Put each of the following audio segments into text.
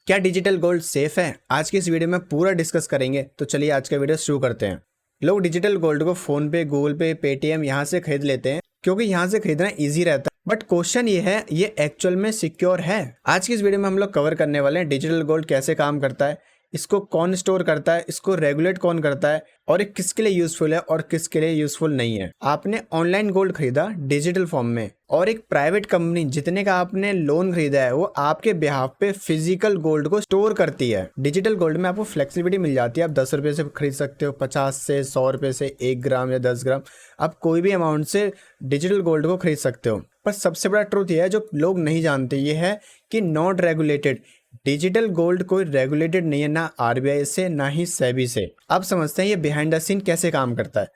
क्या digital gold safe है? आज की इस वीडियो में पूरा डिस्कस करेंगे, तो चलिए आज का वीडियो शुरू करते हैं। लोग डिजिटल गोल्ड को फोन पे, गूगल पे, पेटीएम यहाँ से खरीद लेते हैं क्योंकि यहाँ से खरीदना इजी रहता है। बट क्वेश्चन ये है, ये एक्चुअल में सिक्योर है? आज की इस वीडियो में हम लोग कवर करने वाले हैं डिजिटल गोल्ड कैसे काम करता है, इसको कौन स्टोर करता है, इसको रेगुलेट कौन करता है और ये किसके लिए यूजफुल है और किसके लिए यूजफुल नहीं है। आपने ऑनलाइन गोल्ड खरीदा डिजिटल फॉर्म में और एक प्राइवेट कंपनी जितने का आपने लोन खरीदा है वो आपके बिहाफ पे फिजिकल गोल्ड को स्टोर करती है। डिजिटल गोल्ड में आपको फ्लेक्सिबिलिटी मिल जाती है। आप 10 रुपए से खरीद सकते हो, 50 से 100 रुपए से 1 ग्राम या 10 ग्राम, आप कोई भी अमाउंट से डिजिटल गोल्ड को खरीद सकते हो। पर सबसे बड़ा ट्रूथ ये है जो लोग नहीं जानते, ये है कि नॉट रेगुलेटेड। डिजिटल गोल्ड कोई रेगुलेटेड नहीं है, ना आरबीआई से ना ही सेबी से। अब समझते हैं ये बिहाइंड द सीन कैसे काम करता है।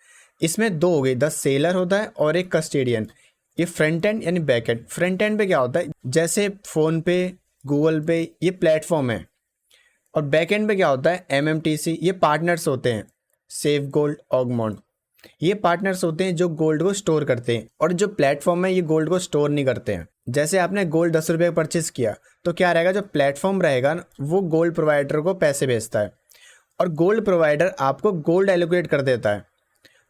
इसमें दो हो गए, द सेलर होता है और एक कस्टेडियन। ये फ्रंट एंड यानी बैक एंड। फ्रंट एंड पे क्या होता है, जैसे फोन पे, गूगल पे, ये प्लेटफॉर्म है। और बैक एंड पे क्या होता है, एमएमटीसी, ये पार्टनर्स होते हैं। सेफ गोल्ड, ऑगमोंट, ये पार्टनर्स होते हैं जो गोल्ड को स्टोर करते हैं। और जो प्लेटफॉर्म है ये गोल्ड को स्टोर नहीं करते हैं। जैसे आपने गोल्ड 10 रुपये परचेस किया तो क्या रहेगा, जो प्लेटफॉर्म रहेगा वो गोल्ड प्रोवाइडर को पैसे भेजता है और गोल्ड प्रोवाइडर आपको गोल्ड एलोकेट कर देता है।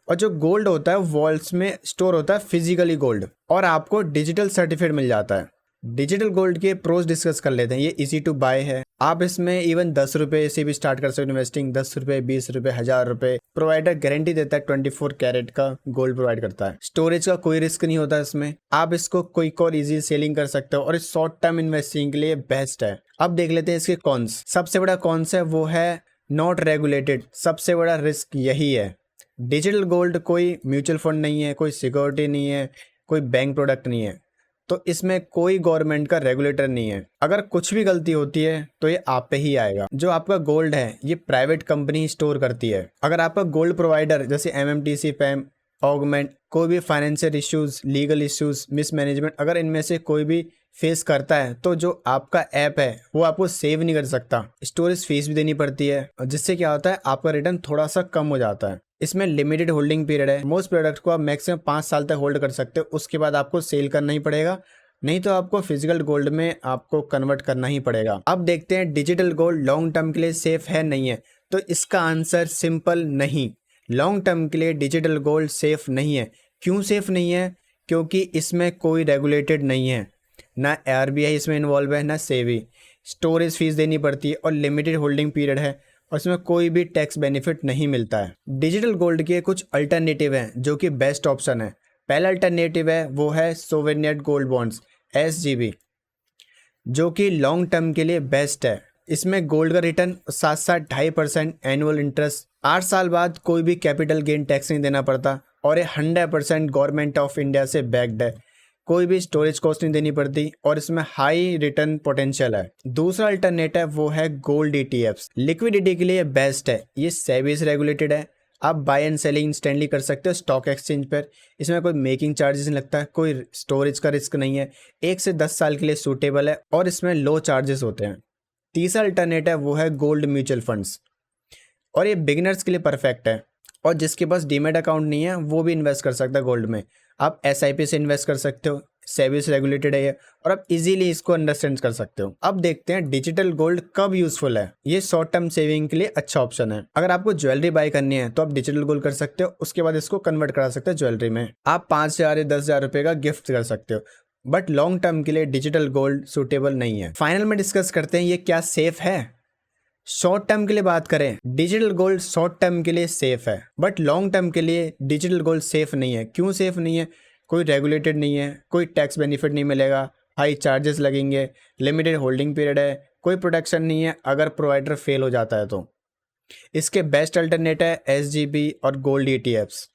और जो गोल्ड होता है वॉल्स में स्टोर होता है फिजिकली गोल्ड, और आपको डिजिटल सर्टिफिकेट मिल जाता है। डिजिटल गोल्ड के प्रोज डिस्कस कर लेते हैं। ये इजी टू बाय है। आप इसमें इवन 10 रुपए से भी स्टार्ट कर सकते हो इन्वेस्टिंग। 10 रुपए, 20 रुपए, 1000 रुपए। प्रोवाइडर गारंटी देता है, 24 कैरेट का गोल्ड प्रोवाइड करता है। स्टोरेज का कोई रिस्क नहीं होता इसमें। आप इसको क्विक और इजी सेलिंग कर सकते हो और इस शॉर्ट टर्म इन्वेस्टिंग के लिए बेस्ट है। अब देख लेते हैं इसके कॉन्स। सबसे बड़ा कॉन्स है वो है नॉट रेगुलेटेड। सबसे बड़ा रिस्क यही है। डिजिटल गोल्ड कोई म्यूचुअल फंड नहीं है, कोई सिक्योरिटी नहीं है, कोई बैंक प्रोडक्ट नहीं है, तो इसमें कोई गवर्नमेंट का रेगुलेटर नहीं है। अगर कुछ भी गलती होती है तो ये आप पे ही आएगा। जो आपका गोल्ड है ये प्राइवेट कंपनी स्टोर करती है। अगर आपका गोल्ड प्रोवाइडर जैसे एमएमटीसी, पैम, ऑगमेंट, कोई भी financial issues, legal issues, mismanagement, अगर इनमें से कोई भी फेस करता है तो जो आपका ऐप है वो आपको सेव नहीं कर सकता। स्टोरेज फीस भी देनी पड़ती है, जिससे क्या होता है आपका रिटर्न थोड़ा सा कम हो जाता है। इसमें लिमिटेड होल्डिंग पीरियड है। मोस्ट प्रोडक्ट को आप मैक्सिमम 5 साल तक होल्ड कर सकते हो, उसके बाद आपको सेल करना ही पड़ेगा, नहीं तो आपको फिजिकल गोल्ड में आपको कन्वर्ट करना ही पड़ेगा। अब देखते हैं डिजिटल गोल्ड लॉन्ग टर्म के लिए सेफ है नहीं है। तो इसका आंसर सिंपल नहीं। लॉन्ग टर्म के लिए डिजिटल गोल्ड सेफ नहीं है। क्यों सेफ नहीं है? क्योंकि इसमें कोई रेगुलेटेड नहीं है, ना आरबीआई इसमें इन्वॉल्व है, ना सेबी। स्टोरेज फीस देनी पड़ती है और लिमिटेड होल्डिंग पीरियड है और इसमें कोई भी टैक्स बेनिफिट नहीं मिलता है। डिजिटल गोल्ड के कुछ अल्टरनेटिव हैं जो कि बेस्ट ऑप्शन है। पहला अल्टरनेटिव है वो है सोवेनियर गोल्ड बॉन्ड्स, एसजीबी, जो कि लॉन्ग टर्म के लिए बेस्ट है। इसमें गोल्ड का रिटर्न साथ साथ 2.5% एनुअल इंटरेस्ट, 8 साल बाद कोई भी कैपिटल गेन टैक्स नहीं देना पड़ता और ये 100% गवर्नमेंट ऑफ इंडिया से बैक्ड है। कोई भी स्टोरेज कॉस्ट नहीं देनी पड़ती और इसमें हाई रिटर्न पोटेंशियल है। दूसरा अल्टरनेटिव वो है गोल्ड ईटीएफ्स। लिक्विडिटी के लिए बेस्ट है। ये सेबी से रेगुलेटेड है। आप बाय एंड सेलिंग इंस्टेंटली कर सकते हो स्टॉक एक्सचेंज पर। इसमें कोई मेकिंग चार्जेस नहीं लगता है, कोई स्टोरेज का रिस्क नहीं है। 1 से 10 साल के लिए सूटेबल है और इसमें लो चार्जेस होते हैं। तीसरा अल्टरनेटिव वो है गोल्ड म्यूचुअल फंड्स, और ये बिगिनर्स के लिए परफेक्ट है। और जिसके पास डीमेट अकाउंट नहीं है वो भी इन्वेस्ट कर सकता है गोल्ड में। आप एसआईपी से इन्वेस्ट कर सकते हो, सेबी से रेगुलेटेड है ये, और आप इजीली इसको अंडरस्टैंड कर सकते हो। अब देखते हैं डिजिटल गोल्ड कब यूजफुल है। ये शॉर्ट टर्म सेविंग के लिए अच्छा ऑप्शन है। अगर आपको ज्वेलरी बाय करनी है तो आप डिजिटल गोल्ड कर सकते हो, उसके बाद इसको कन्वर्ट करा सकते हो ज्वेलरी में। आप 5,000 या 10,000 रुपए का गिफ्ट कर सकते हो। बट लॉन्ग टर्म के लिए डिजिटल गोल्ड सुटेबल नहीं है। फाइनल में डिस्कस करते हैं ये क्या सेफ है। शॉर्ट टर्म के लिए बात करें, डिजिटल गोल्ड शॉर्ट टर्म के लिए सेफ है, बट लॉन्ग टर्म के लिए डिजिटल गोल्ड सेफ नहीं है। क्यों सेफ नहीं है? कोई रेगुलेटेड नहीं है, कोई टैक्स बेनिफिट नहीं मिलेगा, हाई चार्जेस लगेंगे, लिमिटेड होल्डिंग पीरियड है, कोई प्रोटेक्शन नहीं है अगर प्रोवाइडर फेल हो जाता है तो। इसके बेस्ट अल्टरनेट है एसजीबी और गोल्ड ईटीएफ्स।